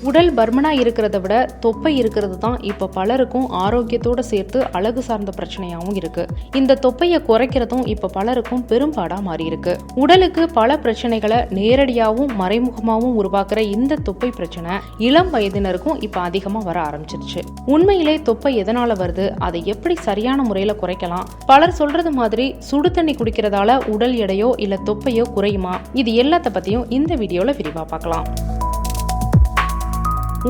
உடல் பர்மனா இருக்கிறத விட தொப்பை இருக்கிறது தான் இப்ப பலருக்கும் ஆரோக்கியத்தோட சேர்த்து அழகு சார்ந்த பிரச்சனையாவும் இருக்கு. இந்த தொப்பையை குறைக்கிறதும் இப்ப பலருக்கும் பெரும்பாடா மாறி இருக்கு. உடலுக்கு பல பிரச்சனைகளை நேரடியாகவும் மறைமுகமாகவும் உருவாக்குற இந்த தொப்பை பிரச்சனை இளம் வயதினருக்கும் இப்ப அதிகமா வர ஆரம்பிச்சிருச்சு. உண்மையிலே தொப்பை எதனால வருது, அதை எப்படி சரியான முறையில குறைக்கலாம்? பலர் சொல்றது மாதிரி சுடு தண்ணி குடிக்கிறதால உடல் எடையோ இல்ல தொப்பையோ குறையுமா? இது எல்லாத்த பத்தியும் இந்த வீடியோல விரிவா பார்க்கலாம்.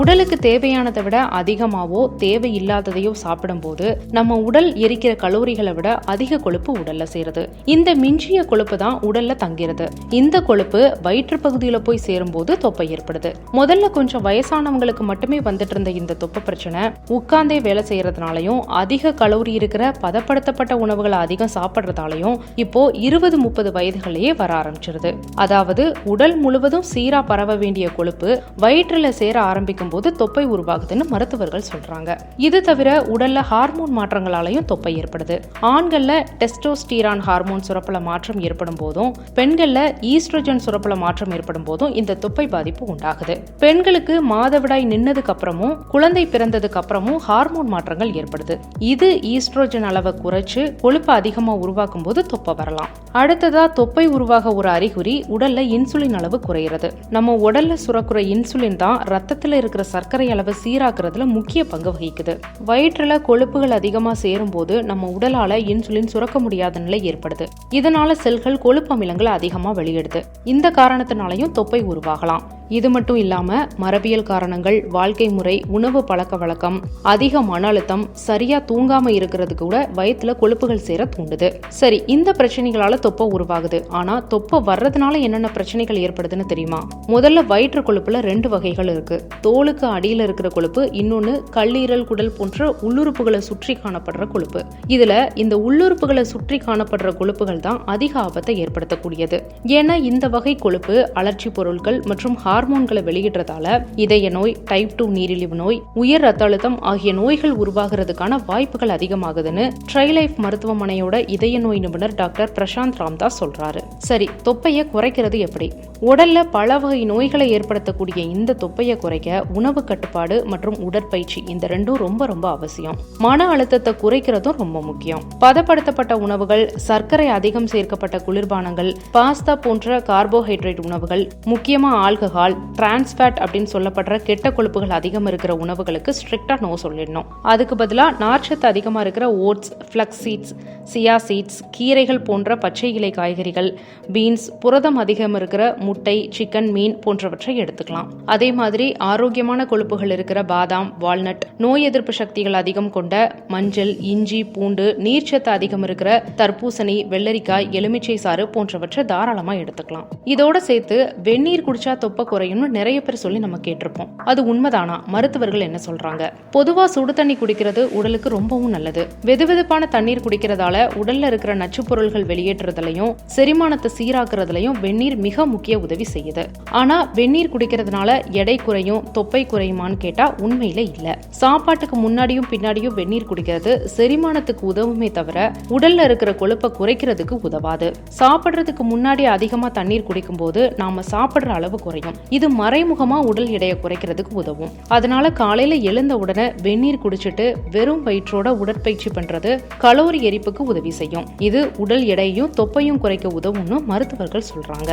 உடலுக்கு தேவையானதை விட அதிகமாவோ தேவையில்லாததையோ சாப்பிடும்போது நம்ம உடல் எரிக்கிற கலோரிகளை விட அதிக கொழுப்பு உடல்ல சேருது. இந்த மிஞ்சிய கொழுப்பு தான் உடல்ல தங்கிறது. இந்த கொழுப்பு வயிற்று பகுதியில போய் சேரும் போது தொப்பை ஏற்படுது. முதல்ல கொஞ்சம் வயசானவங்களுக்கு மட்டுமே வந்துட்டு இருந்த இந்த தொப்பை பிரச்சனை உட்கார்ந்தே வேலை செய்யறதுனாலையும் அதிக கலோரி இருக்கிற பதப்படுத்தப்பட்ட உணவுகளை அதிகம் சாப்பிடுறதாலையும் இப்போ 20-30 வயதுகளிலேயே வர ஆரம்பிச்சிருது. அதாவது உடல் முழுவதும் சீரா பரவ வேண்டிய கொழுப்பு வயிற்றுல சேர ஆரம்பிக்கும் போது தொப்பை உருவாகுதுன்னு மருத்துவர்கள் சொல்றாங்க. இது தவிர உடல்ல ஹார்மோன் மாற்றங்களாலையும் தொப்பை ஏற்படுது. ஆண்கள்ல டெஸ்டோஸ்டீரான் ஹார்மோன் சுரப்புல மாற்றம் ஏற்படும் போதும் பெண்கள்ல ஈஸ்ட்ரோஜன் சுரப்புல மாற்றம் ஏற்படும் போதும் இந்த தொப்பை பாதிப்பு உண்டாகுது. பெண்களுக்கு மாதவிடாய் நின்னதுக்கு அப்புறமும் குழந்தை பிறந்ததுக்கு அப்புறமும் ஹார்மோன் மாற்றங்கள் ஏற்படுது. இது ஈஸ்ட்ரோஜன் அளவை குறைச்சு கொழுப்பு அதிகமா உருவாக்கும் போது தொப்பை வரலாம். அடுத்ததா தொப்பை உருவாக ஒரு அறிகுறி உடல்ல இன்சுலின் அளவு குறையிறது. நம்ம உடல்ல சுரக்கிற இன்சுலின் தான் ரத்தத்துல இருக்கிற சர்க்கரை அளவை சீராக்குறதுல முக்கிய பங்கு வகிக்குது. வயிற்றுல கொழுப்புகள் அதிகமா சேரும் போது நம்ம உடலால இன்சுலின் சுரக்க முடியாத நிலை ஏற்படுது. இதனால செல்கள் கொழுப்பு அமிலங்களை அதிகமா வெளியிடுது. இந்த காரணத்தினாலையும் தொப்பை உருவாகலாம். இது மட்டும் இல்லாம மரபியல் காரணங்கள், வாழ்க்கை முறை, உணவு பழக்க வழக்கம், அதிக மன அழுத்தம், சரியா தூங்காம இருக்கிறது கூட வயிற்றுல கொழுப்புகள் சேர தூண்டுது. சரி, இந்த பிரச்சனைகளால தொப்பை உருவாகுது. ஆனா தொப்பை வர்றதுனால என்னென்ன பிரச்சனைகள் ஏற்படுதுன்னு தெரியுமா? முதல்ல வயிற்று கொழுப்புல 2 வகைகள் இருக்கு. தோலுக்கு அடியில இருக்கிற கொழுப்பு, இன்னொன்னு கல்லீரல், குடல் போன்ற உள்ளுறுப்புகளை சுற்றி காணப்படுற கொழுப்பு. இதுல இந்த உள்ளுறுப்புகளை சுற்றி காணப்படுற கொழுப்புகள் தான் அதிக ஆபத்தை ஏற்படுத்தக்கூடியது. ஏன்னா இந்த வகை கொழுப்பு அலர்ச்சி பொருட்கள் மற்றும் ஹார்மோன்களை வெளியிடுறதால இதய நோய், டைப் 2 நீரிழிவு நோய், உயர் ரத்த அழுத்தம் ஆகிய நோய்கள் உருவாகிறதுக்கான வாய்ப்புகள் அதிகமாகுதுன்னு ட்ரைலைஃப் மருத்துவமனையோட இதய நோய் நிபுணர் டாக்டர் பிரசாந்த் ராம்தாஸ் சொல்றாரு. சரி, தொப்பையை குறைக்கிறது எப்படி? உடல்ல பல வகை நோய்களை ஏற்படுத்தக்கூடிய இந்த தொப்பையை குறைக்க உணவு கட்டுப்பாடு மற்றும் உடற்பயிற்சி இந்த ரெண்டும் ரொம்ப அவசியம். மன அழுத்தத்தை குறைக்கிறதும் ரொம்ப முக்கியம். பதப்படுத்தப்பட்ட உணவுகள், சர்க்கரை அதிகம் சேர்க்கப்பட்ட குளிர்பானங்கள், பாஸ்தா போன்ற கார்போஹைட்ரேட் உணவுகள், முக்கியமா ஆல்கஹால், டிரான்ஸ்பேட் அப்படின்னு சொல்லப்படுற கெட்ட கொழுப்புகள் அதிகம் இருக்கிற உணவுகளுக்கு ஸ்ட்ரிக்டா நோ சொல்லிடணும். அதுக்கு பதிலா நார்ச்சத்து அதிகமா இருக்கிற oats, flax seeds, chia seeds, கீரைகள் போன்ற பச்சை இலை காய்கறிகள், பீன்ஸ், புரதம் அதிகம் இருக்கிற முட்டை, சிக்கன், மீன் போன்றவற்றை எடுத்துக்கலாம். அதே மாதிரி ஆரோக்கியமான கொழுப்புகள் இருக்கிற பாதாம், வால்நட், நோய் எதிர்ப்பு சக்திகள் அதிகம் கொண்ட மஞ்சள், இஞ்சி, பூண்டு, நீர்ச்சத்து அதிகம் இருக்கிற தர்பூசணி, வெள்ளரிக்காய், எலுமிச்சை சாறு போன்றவற்றை தாராளமா எடுத்துக்கலாம். இதோட சேர்த்து வெந்நீர் குடிச்சா தொப்பை குறையும்னு நிறைய பேர் சொல்லி நம்ம கேட்டிருப்போம். அது உண்மைதானா? மருத்துவர்கள் என்ன சொல்றாங்க? பொதுவா சுடு தண்ணி குடிக்கிறது உடலுக்கு ரொம்பவும் நல்லது. வெதுவெதுப்பான தண்ணீர் குடிக்கிறதால உடல்ல இருக்கிற நச்சு பொருள்கள் வெளியேற்றுறதுலயும் செரிமானத்தை சீராக்குறதுலயும் வெந்நீர் மிக முக்கிய உதவி செய்யுது. ஆனா வெந்நீர் குடிக்கிறதுனால எடை குறையும், தொப்பை குறையுமான்னு கேட்டா உண்மையில இல்ல. சாப்பாட்டுக்கு முன்னாடியும் பின்னாடியும் வெந்நீர் குடிக்கிறது செரிமானத்துக்கு உதவுமே தவிர உடல்ல இருக்கிற கொழுப்பை குறைக்கிறதுக்கு உதவாது. சாப்பிடுறதுக்கு முன்னாடி அதிகமா தண்ணீர் குடிக்கும் போது நாம சாப்பிடுற அளவு குறையும். இது மறைமுகமா உடல் எடையை குறைக்கிறதுக்கு உதவும். அதனால காலையில எழுந்த உடனே வெந்நீர் குடிச்சிட்டு வெறும் வயிற்றோட உடற்பயிற்சி பண்றது கலோரி எரிப்புக்கு உதவி செய்யும். இது உடல் எடையையும் தொப்பையும் குறைக்க உதவும்னு மருத்துவர்கள் சொல்றாங்க.